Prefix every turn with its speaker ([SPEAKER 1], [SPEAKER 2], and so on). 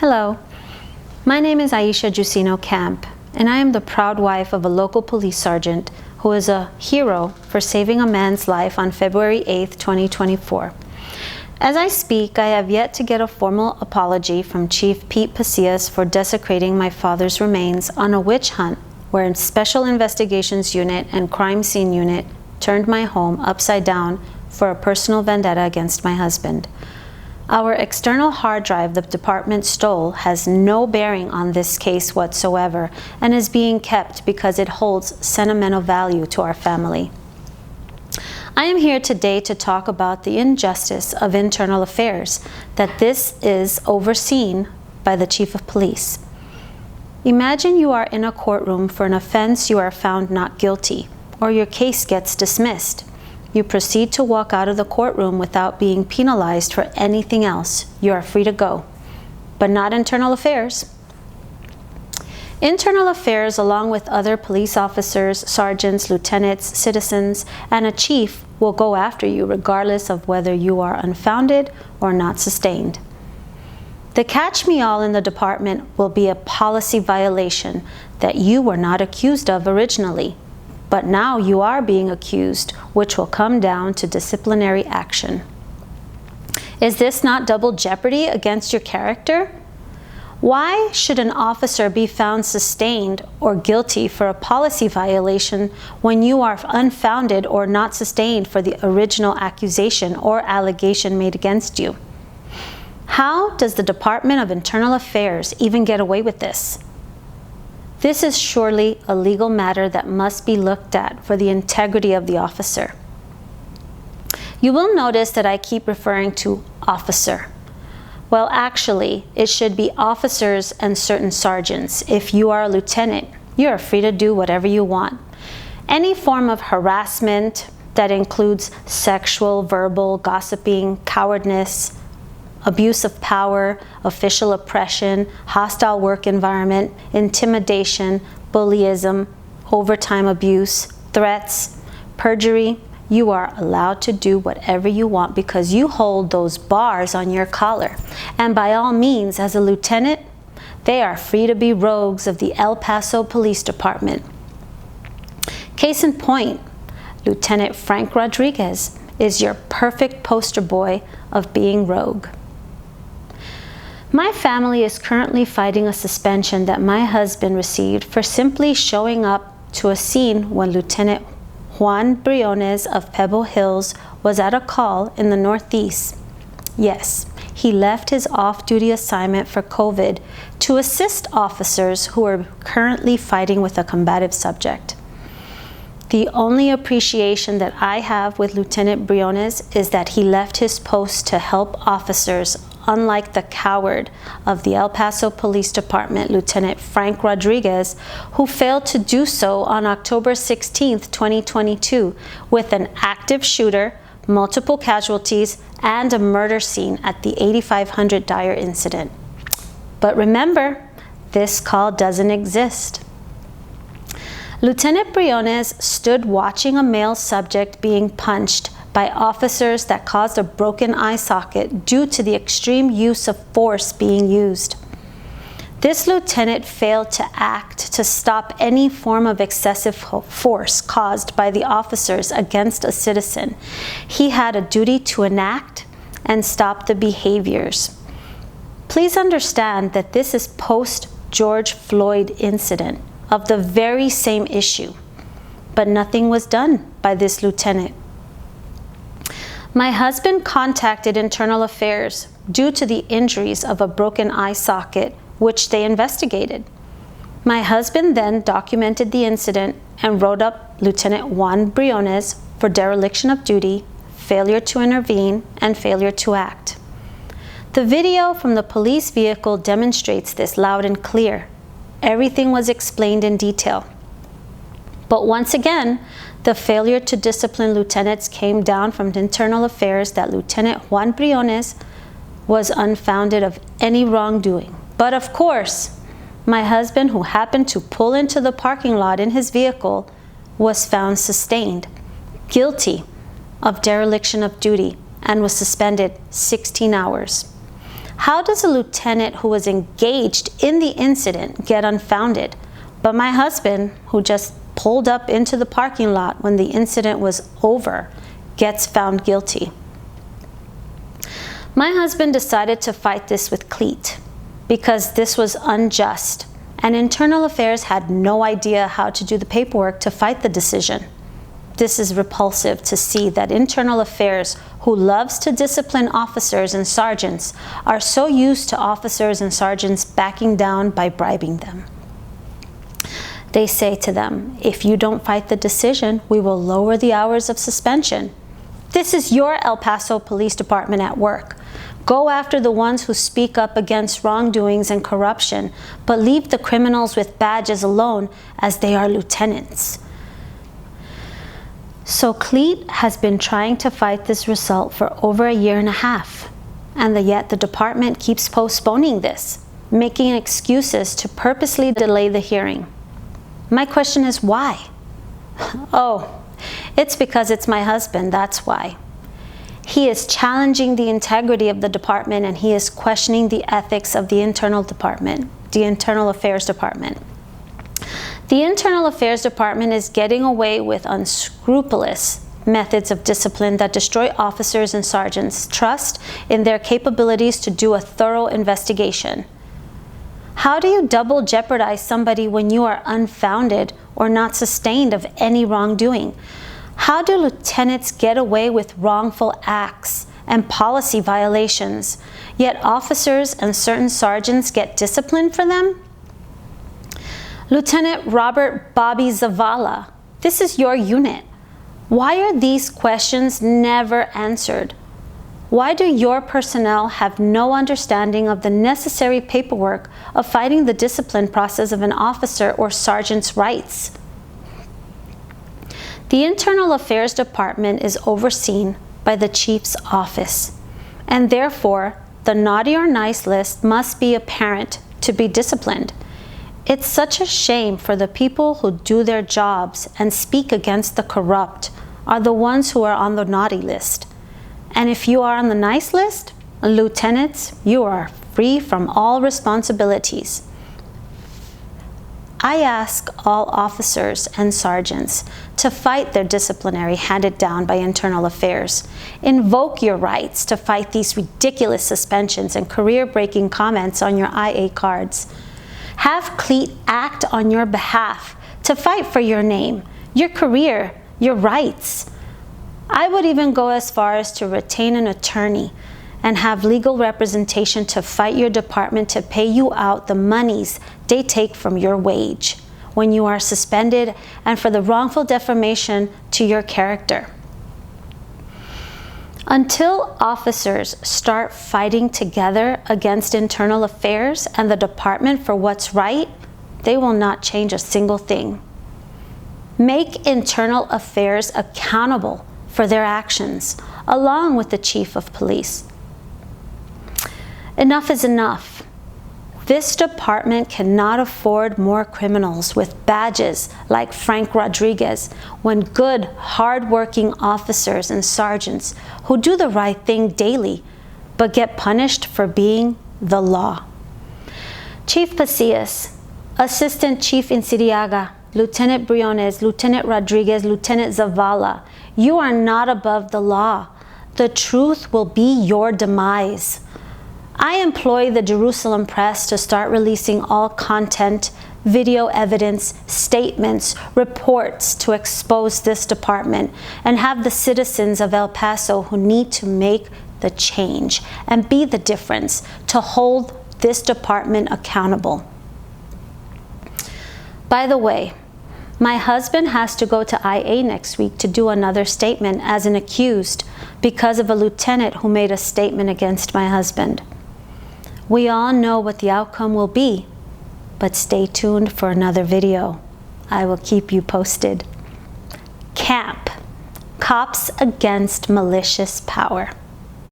[SPEAKER 1] Hello, my name is Aisha Jusino Camp, and I am the proud wife of a local police sergeant who is a hero for saving a man's life on February 8, 2024. As I speak, I have yet to get a formal apology from Chief Pete Pasillas for desecrating my father's remains on a witch hunt where a Special Investigations Unit and Crime Scene Unit turned my home upside down for a personal vendetta against my husband. Our external hard drive the department stole has no bearing on this case whatsoever and is being kept because it holds sentimental value to our family. I am here today to talk about the injustice of internal affairs, that this is overseen by the Chief of Police. Imagine you are in a courtroom for an offense you are found not guilty, or your case gets dismissed. You proceed to walk out of the courtroom without being penalized for anything else. You are free to go, but not internal affairs. Internal affairs, along with other police officers, sergeants, lieutenants, citizens, and a chief, will go after you regardless of whether you are unfounded or not sustained. The catch-me-all in the department will be a policy violation that you were not accused of originally. But now you are being accused, which will come down to disciplinary action. Is this not double jeopardy against your character? Why should an officer be found sustained or guilty for a policy violation when you are unfounded or not sustained for the original accusation or allegation made against you? How does the Department of Internal Affairs even get away with this? This is surely a legal matter that must be looked at for the integrity of the officer. You will notice that I keep referring to officer. Well, actually, it should be officers and certain sergeants. If you are a lieutenant, you are free to do whatever you want. Any form of harassment that includes sexual, verbal, gossiping, cowardness, abuse of power, official oppression, hostile work environment, intimidation, bullyism, overtime abuse, threats, perjury, you are allowed to do whatever you want because you hold those bars on your collar. And by all means, as a lieutenant, they are free to be rogues of the El Paso Police Department. Case in point, Lieutenant Frank Rodriguez is your perfect poster boy of being rogue. My family is currently fighting a suspension that my husband received for simply showing up to a scene when Lieutenant Juan Briones of Pebble Hills was at a call in the Northeast. Yes, he left his off-duty assignment for COVID to assist officers who are currently fighting with a combative subject. The only appreciation that I have with Lieutenant Briones is that he left his post to help officers, unlike the coward of the El Paso Police Department, Lieutenant Frank Rodriguez, who failed to do so on October 16, 2022, with an active shooter, multiple casualties, and a murder scene at the 8500 Dyer incident. But remember, this call doesn't exist. Lieutenant Briones stood watching a male subject being punched by officers that caused a broken eye socket due to the extreme use of force being used. This lieutenant failed to act to stop any form of excessive force caused by the officers against a citizen. He had a duty to enact and stop the behaviors. Please understand that this is post-George Floyd incident of the very same issue, but nothing was done by this lieutenant. My husband contacted Internal Affairs due to the injuries of a broken eye socket, which they investigated. My husband then documented the incident and wrote up Lieutenant Juan Briones for dereliction of duty, failure to intervene, and failure to act. The video from the police vehicle demonstrates this loud and clear. Everything was explained in detail. But once again, the failure to discipline lieutenants came down from Internal Affairs that Lieutenant Juan Briones was unfounded of any wrongdoing. But of course, my husband, who happened to pull into the parking lot in his vehicle, was found sustained, guilty of dereliction of duty, and was suspended 16 hours. How does a lieutenant who was engaged in the incident get unfounded, but my husband, who just pulled up into the parking lot when the incident was over, gets found guilty? My husband decided to fight this with Cleet because this was unjust, and Internal Affairs had no idea how to do the paperwork to fight the decision. This is repulsive to see that Internal Affairs, who loves to discipline officers and sergeants, are so used to officers and sergeants backing down by bribing them. They say to them, if you don't fight the decision, we will lower the hours of suspension. This is your El Paso Police Department at work. Go after the ones who speak up against wrongdoings and corruption, but leave the criminals with badges alone as they are lieutenants. So Cleet has been trying to fight this result for over 1.5 years, and yet the department keeps postponing this, making excuses to purposely delay the hearing. My question is why? Oh, it's because it's my husband, that's why. He is challenging the integrity of the department, and he is questioning the ethics of the Internal Affairs Department. The Internal Affairs Department is getting away with unscrupulous methods of discipline that destroy officers and sergeants' trust in their capabilities to do a thorough investigation. How do you double jeopardize somebody when you are unfounded or not sustained of any wrongdoing? How do lieutenants get away with wrongful acts and policy violations, yet officers and certain sergeants get disciplined for them? Lieutenant Robert Bobby Zavala, this is your unit. Why are these questions never answered? Why do your personnel have no understanding of the necessary paperwork of fighting the discipline process of an officer or sergeant's rights? The Internal Affairs Department is overseen by the Chief's office, and therefore the naughty or nice list must be apparent to be disciplined. It's such a shame for the people who do their jobs and speak against the corrupt are the ones who are on the naughty list. And if you are on the nice list, lieutenants, you are free from all responsibilities. I ask all officers and sergeants to fight their disciplinary handed down by Internal Affairs. Invoke your rights to fight these ridiculous suspensions and career-breaking comments on your IA cards. Have Cleet act on your behalf to fight for your name, your career, your rights. I would even go as far as to retain an attorney and have legal representation to fight your department to pay you out the monies they take from your wage when you are suspended and for the wrongful defamation to your character. Until officers start fighting together against Internal Affairs and the department for what's right, they will not change a single thing. Make Internal Affairs accountable for their actions, along with the Chief of Police. Enough is enough. This department cannot afford more criminals with badges like Frank Rodriguez when good, hard-working officers and sergeants who do the right thing daily but get punished for being the law. Chief Pasillas, Assistant Chief Inciriaga, Lieutenant Briones, Lieutenant Rodriguez, Lieutenant Zavala, you are not above the law. The truth will be your demise. I employ the Jerusalem Press to start releasing all content, video evidence, statements, reports to expose this department and have the citizens of El Paso who need to make the change and be the difference to hold this department accountable. By the way, my husband has to go to IA next week to do another statement as an accused because of a lieutenant who made a statement against my husband. We all know what the outcome will be, but stay tuned for another video. I will keep you posted. CAMP, Cops Against Malicious Power.